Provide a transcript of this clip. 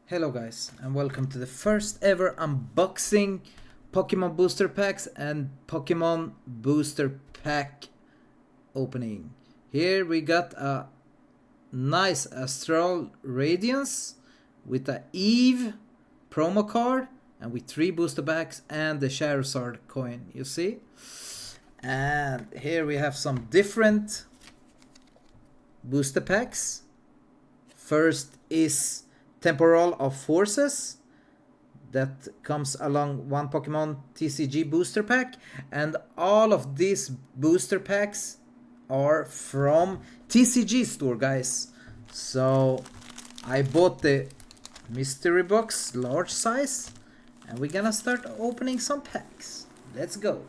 Hello guys, and welcome to the first ever unboxing Pokemon booster packs and Pokemon booster pack opening. Here we got a nice Astral Radiance with a Eve promo card and with 3 booster packs and the Charizard coin, you see. And here we have some different booster packs. First is Temporal of Forces that comes along one Pokemon TCG booster pack, and all of these booster packs are from TCG store, guys. So I bought the mystery box large size and we're gonna start opening some packs. Let's go.